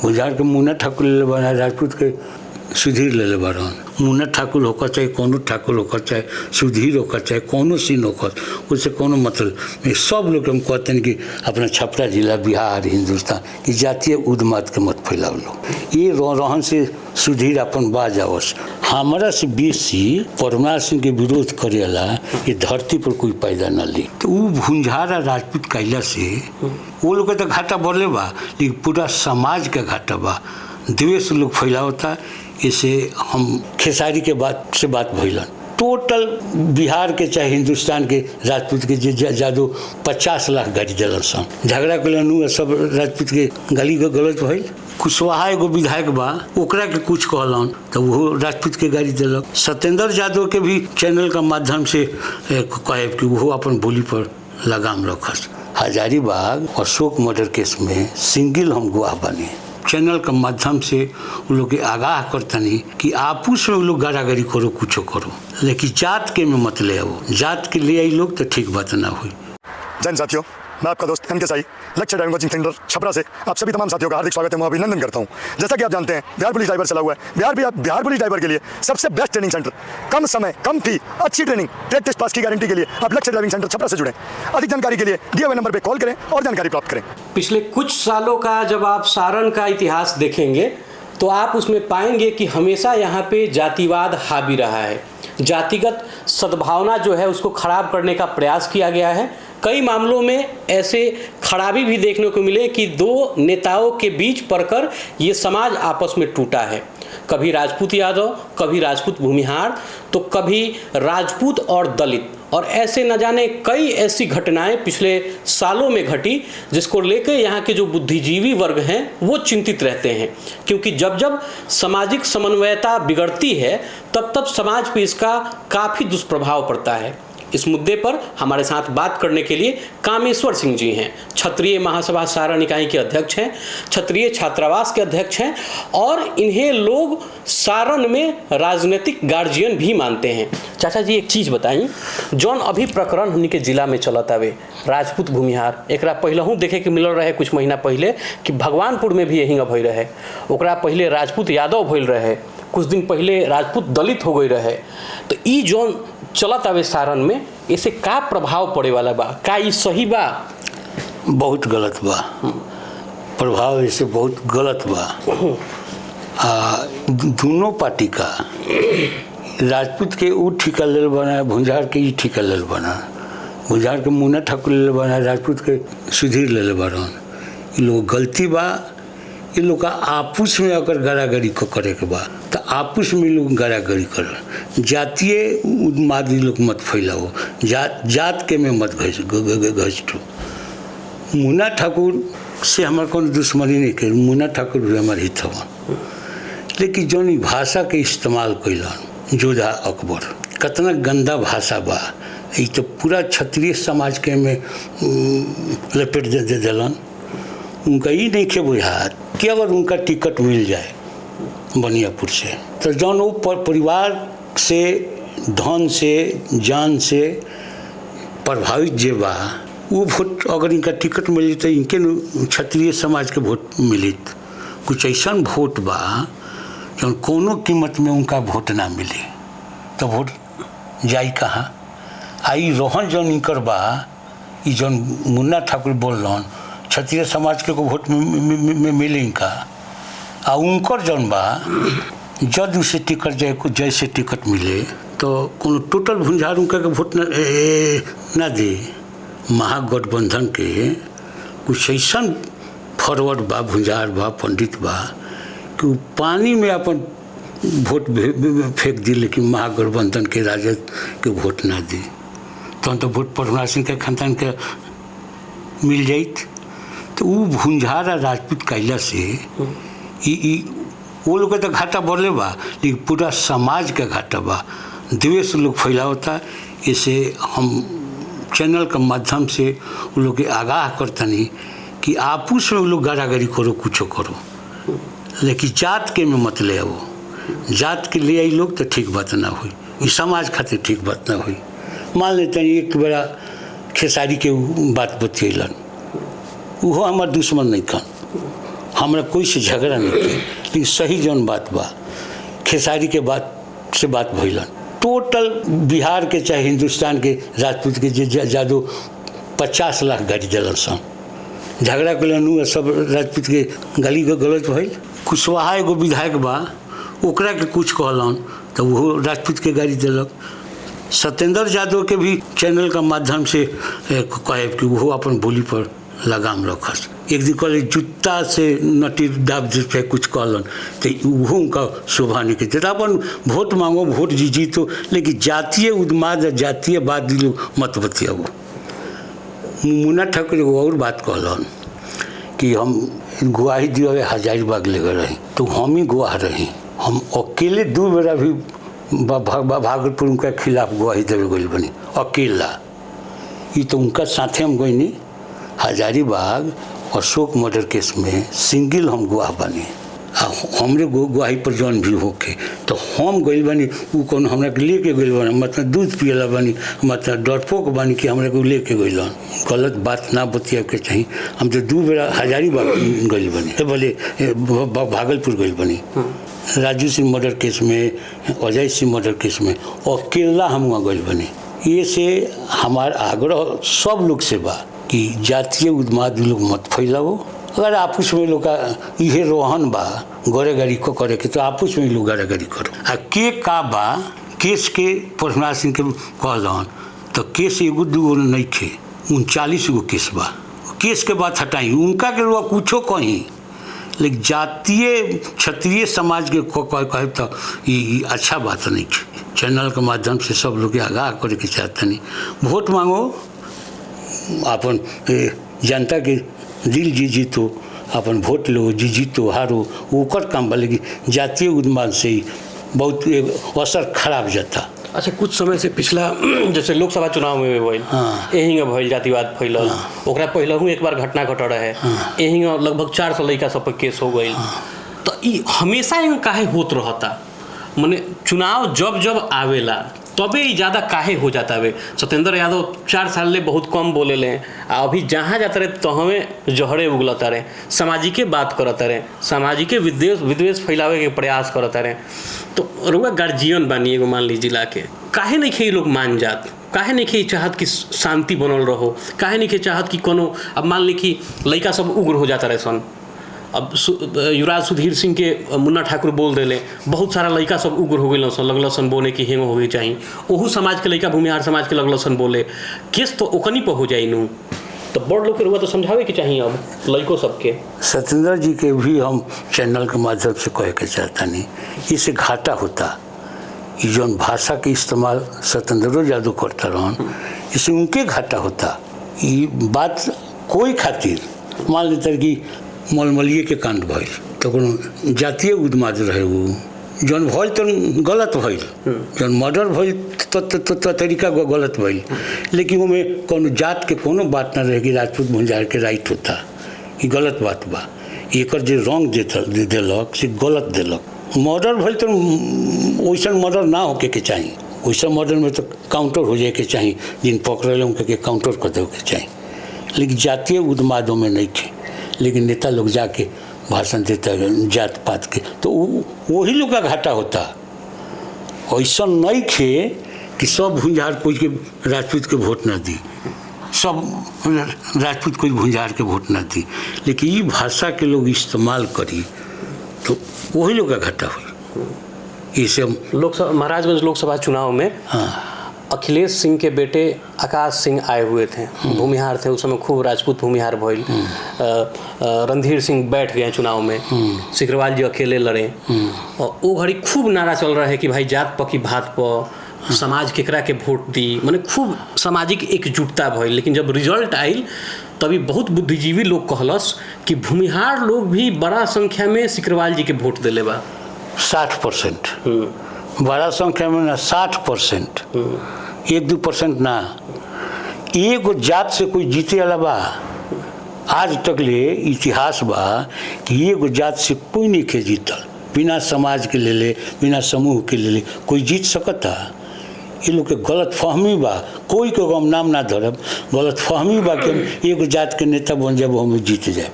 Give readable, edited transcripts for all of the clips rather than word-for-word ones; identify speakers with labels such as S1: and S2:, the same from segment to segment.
S1: बुझार के मुन्ना ठाकुर ले बना, राजपूत के सुधीर ले बरन। मुन्ना ठाकुर होकर चाहे कोनो ठाकुर होकर चाहे सुधीर होकर चाहे कोनो सीन होकर, उससे कोनो मतलब नहीं। सब लोग हम कहते हैं कि अपना छपरा जिला बिहार हिंदुस्तान की जातीय उन्माद के मत फैलाओ लोग। ये रहन से सुधीर अपन बाज आवस। हमारा से बेसी परमार सिंह के विरोध करेला ये धरती पर कोई पैदा न ली। तो वो भुंझारा राजपूत कैला से वो लोग के तो घाटा बढ़ले बा, लेकिन पूरा समाज का घाटा बा। द्वेष लोग फैलावता। इसे हम खेसारी के बात से बात भइलन। टोटल बिहार के चाहे हिंदुस्तान के राजपूत के जादू 50 लाख गाड़ी दिलन सन। झगड़ा कलन सब राजपूत के गाली गलत भइल। कुशवाहा एगो विधायक बा, ओकरा के कुछ कहलन तो वो राजपूत के गाड़ी दिलक। सत्येंद्र यादव के भी चैनल का माध्यम से कहे कि वो अपन बोली पर लगाम रखस। हजारीबाग अशोक मर्डर केस में सिंगल हम गवाह बने। चैनल के माध्यम से उन लोग के आगाह करतनी कि आपस में लोग गारागारी करो, कुछ करो, लेकिन जात के में मत ले आओ। जात के ले आई लोग तो ठीक बात ना हुई।
S2: जैन साथियों, मैं आपका दोस्त एम के साई, लक्ष्य ड्राइविंग कोचिंग सेंटर छपरा से आप सभी तमाम साथियों का हार्दिक स्वागत है, मैं अभिनंदन करता हूं। जैसा कि आप जानते हैं, बिहार पुलिस ड्राइवर चला हुआ है। बिहार पुलिस ड्राइवर के लिए सबसे बेस्ट ट्रेनिंग सेंटर, कम समय, कम फी, अच्छी ट्रेनिंग, ट्रेड टेस्ट पास की गारंटी के लिए आप लक्ष्य ड्राइविंग सेंटर छपरा से जुड़ें। अधिक जानकारी के लिए दिए हुए नंबर पर कॉल करें और जानकारी प्राप्त करें।
S3: पिछले कुछ सालों का जब आप सारण का इतिहास देखेंगे तो आप उसमें पाएंगे कि हमेशा यहाँ पे जातिवाद हावी रहा है। जातिगत सद्भावना जो है उसको खराब करने का प्रयास किया गया है। कई मामलों में ऐसे खराबी भी देखने को मिले कि दो नेताओं के बीच पड़कर ये समाज आपस में टूटा है। कभी राजपूत यादव, कभी राजपूत भूमिहार, तो कभी राजपूत और दलित, और ऐसे न जाने कई ऐसी घटनाएं पिछले सालों में घटी जिसको लेकर यहाँ के जो बुद्धिजीवी वर्ग हैं वो चिंतित रहते हैं। क्योंकि जब जब सामाजिक समन्वयता बिगड़ती है तब तब समाज पे इसका काफ़ी दुष्प्रभाव पड़ता है। इस मुद्दे पर हमारे साथ बात करने के लिए कामेश्वर सिंह जी हैं। क्षत्रिय महासभा सारण इकाई के अध्यक्ष हैं, क्षत्रिय छात्रावास के अध्यक्ष हैं, और इन्हें लोग सारण में राजनीतिक गार्जियन भी मानते हैं। चाचा जी, एक चीज़ बताई, जौन अभी प्रकरण हमनी के जिला में चलत आवे राजपूत भूमिहार, एकरा पहलहू देखे के मिलल रहे कुछ महीना पहले कि भगवानपुर में भी यही भइल रहे। ओकरा पहले राजपूत यादव भइल रहे, कुछ दिन पहले राजपूत दलित हो गई रहे। तो ई जौन चलत आवे सारण में, इसे का प्रभाव पड़े वाला बा? का ई सही बा?
S1: बहुत गलत बा। प्रभाव इससे बहुत गलत बा। दोनों पार्टी का, राजपूत के वो ठिका लेल बना, भुंझार के ई ठिका लेल बना। भुंझार के मुन्ना ठाकुर ले बना, राजपूत के सुधीर ले बरन। ये लोग गलती बा। ये लोग का आपस में अगर गारागारी को करे के बा तो आपस में लोग गारागारी कर। जातीय उन्मादी लोग मत फैलाओ, जात के में मत घसटो। मुन्ना ठाकुर से हमारे कोनो दुश्मनी नहीं कर, मुन्ना ठाकुर भी हमारे हित हवन। लेकिन जौन भाषा के इस्तेमाल कैलन जोधा अकबर, कितना गंदा भाषा बा। ये तो पूरा क्षत्रिय समाज के में लपेट दे दिलन। उनका ये नहीं के बुझात कि अगर उनका टिकट मिल जाए बनियापुर से तो जौन वो परिवार से, धन से, जान से प्रभावित जे बा, वो वोट अगर इनका टिकट मिली तो इनके क्षत्रिय समाज के वोट मिलित। कुछ ऐसा वोट बा जौन कोनो कीमत में उनका वोट ना मिले तो वोट जाई कहाँ। आई रोहन जौन इनकर बा, ई जौन मुन्ना ठाकुर बोलन क्षत्रिय समाज के को वोट में मिले इनका, आ उनकर जौन बा जद उसे टिकट जाए को जैसे टिकट मिले तो कोनो टोटल भुंझार उनका के वोट ना दे। महागठबंधन के कुछ ऐसा फॉरवर्ड बा, भुंझार बा, पंडित बा कि वो पानी में अपन वोट फेंक दी, लेकिन महागठबंधन के राजद के वोट ना दी तो वोट परमार सिंह के खानदान के मिल जाइत। तो वो भुंझार आ राजपूत कैला से वो लोग के तो घाटा बढ़ले बा, लेकिन पूरा समाज का घाटा बा। द्वेष लोग फैलावता। इसे हम चैनल के माध्यम से उन लोग के आगाह करतनी कि आपस में लोग गारागारी करो, कुछ करो, लेकिन जात के में मत ले आओ। जात के ले आई लोग तो ठीक बात ना हुई, इस समाज खातिर ठीक बात ना हुई। मान लेते हैं एक बड़ा खेसारी के बात बतियलन, वो हमार दुश्मन नहीं कन, हमरा कोई से झगड़ा नहीं के, लेकिन सही जौन बात बा खेसारी के बात से बात भइलन। टोटल बिहार के चाहे हिंदुस्तान के राजपूत के जादू 50 लाख गाड़ी दिलन सन, झगड़ा कलन सब राजपूत के गाली गलौज भइल। कुशवाहा एगो विधायक बा, ओकरा के कुछ कहलन तो वो राजपूत के गाड़ी दिलक। सत्येंद्र यादव के भी चैनल का माध्यम से कहे कि वो अपन बोली पर लगाम रखस। एक दिन कहले जूता से नटी दाब पे कुछ कहलन तो वो उनका शोभा नहीं कहते। अपन वोट मांगो, वोट जीतो, लेकिन जातीय उन्माद जातीय बात मत बतियाओ। मुन्ना ठाकुर एगो और बात कहलन कि हम गवाही दिए हजारीबाग ले गए रही, तो हम ही गवाह रही। हम अकेले 2 बेरा भी भागलपुर उनका खिलाफ गवाही देवे गई बनी अकेला। ये तो उनका साथे हम गई नहीं। हजारीबाग अशोक मर्डर केस में सिंगल हम गवाह बनी, हमरे गवाही पर जौन भी होके तो हम गई बनी। वो कौन हमरा के लेके गई बनी, मतलब दूध पियला बनी, मतलब डरपोक बनी कि हमरा को लेके गई। गलत बात ना बतिया के चाहिए। हम तो 2 बेरा हजारीबाग गई बनी, बोले भागलपुर गई बनी। राजू सिंह मर्डर केस में, अजय सिंह मर्डर केस में अकेला हम वहाँ गई बनी। ये से हमार आग्रह सब लोग से बा कि जातीय उन्माद लोग मत फैलाओ। अगर आपस में लोग का इहे रोहन बा गड़े गाड़ी को करे के, तो आपस में लोग गड़े गाड़ी करो। आ के का बा केस के प्रहलाद सिंह के कहलन तो केस एगो 2 नहीं खे, 39 गो केस बा। केस के बात हटाई, उनका के लोग कुछो कहीं, लेकिन जातीय क्षत्रिय समाज के कहे तो ये अच्छा बात नहीं है। चैनल के माध्यम से सब लोग आगाह करे के चाहते नहीं। वोट मांगो, अपन जनता के दिल जीतो, अपन वोट लो, जीतो हारो, ओकर काम बा। लेकिन जातीय उन्माद से ही बहुत असर खराब जाता।
S3: अच्छा, कुछ समय से पिछला जैसे लोकसभा चुनाव में भइल, यही भइल जातिवाद फैलल। ओकरा पहलहू एक बार घटना घट रहे, यही लगभग 400 लड़का सब पर केस हो गई। तो ये हमेशा यहाँ काहे होत रहता? माने चुनाव जब जब आवेला तबे ही ज़्यादा काहे हो जाता है? सत्येंद्र यादव 4 साल ले बहुत कम बोले ले, अभी जहाँ जाता रहे तो हमें जहरे उगलता रहे, सामाजिक बात करता रहे, सामाजिक विद्वेष फैलावे के प्रयास करता रहे। तो रुआ गार्जियन बानी एगो मान लीजिए जिला के, काहे नहीं खे लोग मान जात? काहे नहीं खे चाहत कि शांति बनल रहो? काहे नहीं खे चाहत कि कोनो, अब मान ली कि लड़का सब उग्र हो जाता रहे सन। अब युवराज सुधीर सिंह के मुन्ना ठाकुर बोल देले, बहुत सारा लड़का सब उग्र हो गए सन, लगल सन बोले कि हेंग हो गई चाहिए। ओहू समाज के लड़का भूमिहार समाज के लगल सन बोले, केस तो ओकनी पर हो जाई नू। तो बड़ लोग के रुआ तो समझावे के चाहिए अब लड़कों सबके।
S1: सत्येंद्र जी के भी हम चैनल के माध्यम से कहे के चाहता नहीं, इससे घाटा होता। ये जौन भाषा के इस्तेमाल सत्येंद्र यादव करता रहन, इससे उनके घाटा होता। ये बात कोई खातिर मान लेते कि मलमलिए के कांड भइल तो कोनो जातीय उन्माद रहे, वो जौन भइल तो गलत भइल, जौन मर्डर भइल तो तरीका गलत भइल। लेकिन उनमें कोनो जात के कोनो बात ना रहे कि राजपूत भुंजार के राइट होता, ये गलत बात बा। एकर जो रंग दिलक से गलत दिलक। मर्डर भइल तो वैसा मर्डर ना होके के चाहिए, वैसा मर्डर में तो काउंटर हो जाए के चाहिए, जिन पकड़े उनके काउंटर कर दे के चाहिए। लेकिन जातीय उन्मादों में नहीं थे, लेकिन नेता लोग जाके भाषण देता है जात पात के, तो वही लोग का घाटा होता। ऐसा नहीं थे कि सब भुंजार कोई के राजपूत के वोट ना दी, सब राजपूत कोई भुंजार के वोट ना दी, लेकिन ये भाषा के लोग इस्तेमाल करी तो वही लोग का घाटा हुई। इसे
S3: लोकसभा महाराजगंज लोकसभा चुनाव में अखिलेश सिंह के बेटे आकाश सिंह आए हुए थे, भूमिहार थे उस समय, खूब राजपूत भूमिहार भइल। रणधीर सिंह बैठ गए चुनाव में, सिकरवाल जी अकेले लड़े, और वो घड़ी खूब नारा चल रहा है कि भाई जात पकी भात प समाज केकरा के वोट दी, माने खूब सामाजिक एकजुटता भइल। लेकिन जब रिजल्ट आइल तभी बहुत बुद्धिजीवी लोग कहलस कि भूमिहार लोग भी बड़ा संख्या में सिकरवाल जी के वोट दिले बा।
S1: 60% बड़ा संख्या में ना, 60%, 1-2% ना। एगो जात से कोई जीते वाला बा? आज तक ले इतिहास बा कि एगो जात से कोई नहीं के जीतल, बिना समाज के ले, बिना समूह के ले कोई जीत सकता? ये लोग के गलत फहमी बा। कोई को हम नाम ना धरब, गलत फहमी बा कि एगो जात के नेता बन जाए हम जीत जाए।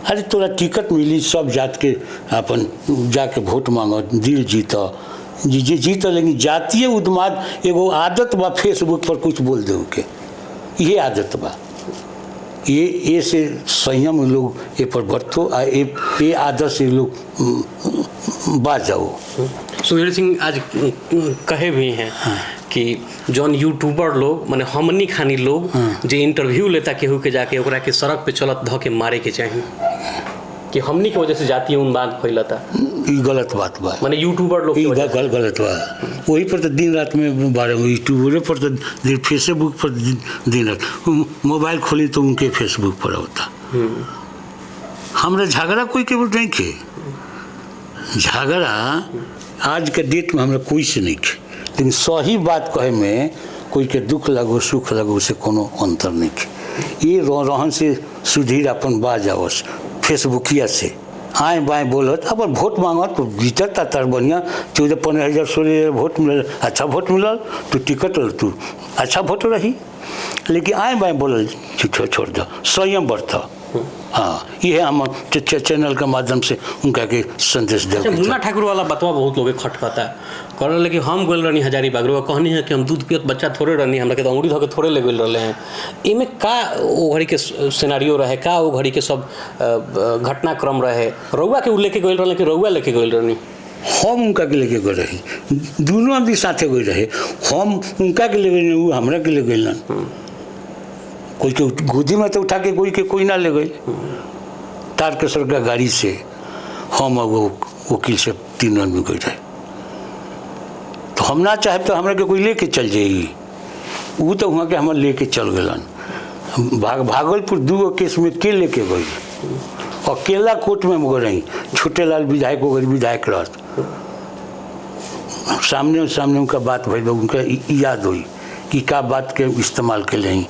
S1: अरे तोरा टिकट मिली, सब जात के अपन जाके वोट मांगो, दिल जीत जीत, लेकिन जातीय उन्माद एगो आदत बा फेसबुक पर कुछ बोल दे के, ये आदत बा। ये से संयम लोग ये पर बरतो आ ये आदत से लोग बाज जाओ।
S3: सुधीर सिंह आज कहे भी हैं कि जौन यूट्यूबर लोग माने हमनी खानी लोग जो इंटरव्यू लेता केहू के जाके ओकरा के सड़क पे चलत ध के मारे के चाहिए कि हमनी की वजह से जातीय उन्माद फैलता।
S1: ये गलत बात बा,
S3: माने यूट्यूबर लोग
S1: गलत बा। वही पर तो दिन रात में बारे में यूट्यूबर पर तो फेसबुक पर दिन रात मोबाइल खोली तो उनके फेसबुक पर होता। हमरा झगड़ा कोई के नहीं के, झगड़ा आज के डेट में हमरा कोई से नहीं के, लेकिन सही बात कहे में कोई के दुख लगो सुख लगो से कोनो अंतर नहीं के। ये रहन से सुधीर अपन बाज आवस फेसबुकिया से आए बाएँ बोलत अपन वोट मांगत तो जीतत तर बढ़िया 14-15 16 वोट मिलल, अच्छा वोट मिलल तो टिकट तू अच्छा वोट रही, लेकिन आए बाएँ बोलल छोड़ दो, संयम बरत। हाँ, ये हम चैनल के माध्यम से उनका के संदेश दे।
S3: मुन्ना ठाकुर वाला बतवा बहुत लोग खटखता कर रहे कि हम गल रही हजारीबाग रो कहनी है कि हम दूध पियत बच्चा थोड़े रहनी, हमरा के अंगुरी धो के थोड़े ले गल रहे हैं। इमें का वो घड़ी के सिनेरियो रहे, का वो घड़ी के सब घटनाक्रम रहे, रउआ के लेके गल रहे कि रउआ लेके गल रहनी?
S1: हम उनका के लेके गए रही, दोनों आदमी साथे गए रहे। हम उनका के ले गए, वो हमरा के ले गए। कोई के गोदी में तो उठा के कोई ना ले गए। तारकेश्वर का गाड़ी से हम वो वकील से 3 आदमी गए रहे। तो हम ना चाहे तो हमरा के कोई लेके चल जाएगी, वो तो वहाँ के हम लेके चल गलन। भागलपुर 2 केस में के लेके गई, अकेला कोर्ट में गए रही। छोटे लाल विधायक हो गए, विधायक रहत सामने उनका बात भई, उनका याद हुई कि का बात के इस्तेमाल के लिए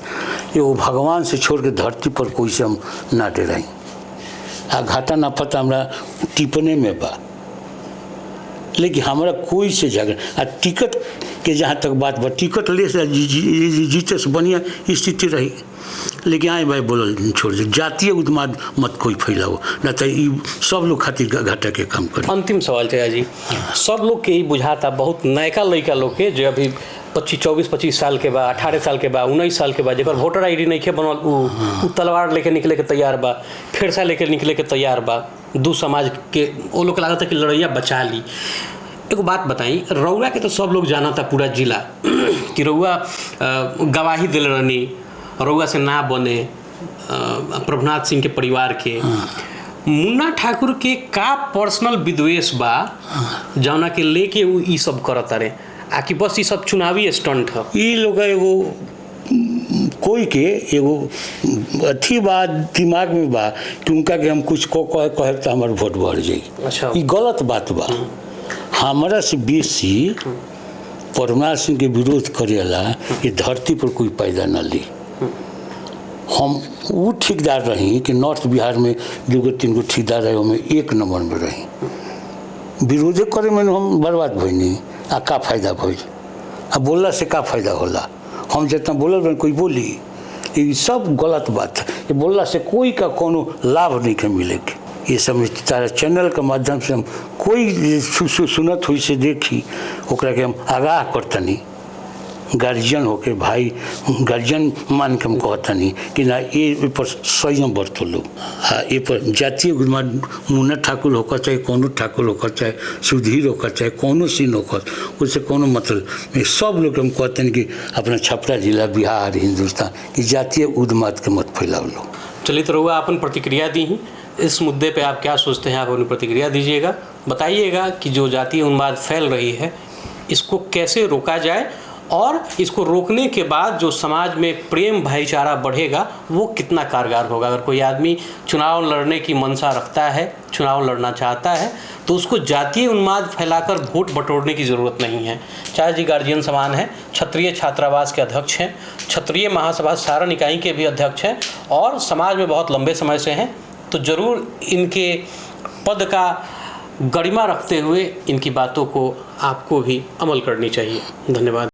S1: ये वो भगवान से छोड़ के धरती पर कोई से हम ना डराई। आ घाटा ना पता हमरा टिपने में बा, लेकिन हमारा कोई से झगड़ा। आ टिकट के जहाँ तक बात बा, टिकट ले से जीते से बढ़िया स्थिति रही, लेकिन आए भाई बोल छोड़ दे, जातीय उन्माद मत कोई फैलाओ, ना तो सब लोग खातिर घाटा के काम करे।
S3: अंतिम सवाल थे जी, सब लोग के बुझाता बहुत नयका लड़का लोग के जो अभी 24-25 साल के बा, 18 साल के बा, 19 साल के बा, जब वोटर ID नहीं के बनल उ तलवार लेके निकले के तैयार बा, फेरसा लेके निकले के तैयार बा। दू समाज के वो लोग लागत है कि लड़ैया बचा ली। एगो बात बताई, रउआ के तो सब लोग जाना था पूरा जिला कि रउआ गवाही दिल रहनी, रउआ से ना बने प्रभुनाथ सिंह के परिवार के। मुन्ना ठाकुर के का पर्सनल विद्वेष बा जौना के लेके वो ई सब करत रहे, आकि बस ये सब चुनावी स्टंट है?
S1: ये लोग एगो कोई के एगो अथी बात दिमाग में बा कि उनका के हम कुछ कहे तो हमारे वोट बढ़ जाए।
S3: अच्छा,
S1: ये गलत बात बा। हमारा से बेसी प्रभुनाथ सिंह के विरोध करेला ये धरती पर कोई पैदा न ली। हम वो ठेकेदार रही कि नॉर्थ बिहार में 2-3 ठेकेदार रहे, में 1 नंबर में रही। विरोध करे में हम बर्बाद भइनी, आ का फायदा भइल? आ बोलला से का फायदा होला? हम जितना बोलल बन कोई बोली, ये सब गलत बात है। ये बोलला से कोई का कोनो लाभ नहीं के मिलेगा। ये सब तारा चैनल के माध्यम से हम कोई सुनत हुई से देखी ओकरा के हम आगाह करतनी, गार्जियन होके भाई गार्जियन मान के हम कहतनी कि ना ये पर संयम बरतो लोग। ये पर जातीय उन्माद मुन्ना ठाकुर होकर चाहे कोनो ठाकुर होकर चाहे सुधीर होकर चाहे कोनो सिंह होकर, उससे कोनो मतलब नहीं। सब लोग हम कहते हैं कि अपना छपरा जिला बिहार हिंदुस्तान की जातीय उन्माद के मत फैलाओ लोग।
S3: चलिए, तो रउआ अपन प्रतिक्रिया दी ही इस मुद्दे पे आप क्या सोचते हैं? आप अपनी प्रतिक्रिया दीजिएगा, बताइएगा कि जो जातीय उन्माद फैल रही है इसको कैसे रोका जाए, और इसको रोकने के बाद जो समाज में प्रेम भाईचारा बढ़ेगा वो कितना कारगर होगा। अगर कोई आदमी चुनाव लड़ने की मंशा रखता है, चुनाव लड़ना चाहता है, तो उसको जातीय उन्माद फैलाकर वोट बटोरने की ज़रूरत नहीं है। चाहे जी गार्जियन समान है, क्षत्रिय छात्रावास के अध्यक्ष हैं, क्षत्रिय महासभा सारण इकाई के भी अध्यक्ष हैं और समाज में बहुत लंबे समय से हैं, तो ज़रूर इनके पद का गरिमा रखते हुए इनकी बातों को आपको भी अमल करनी चाहिए। धन्यवाद।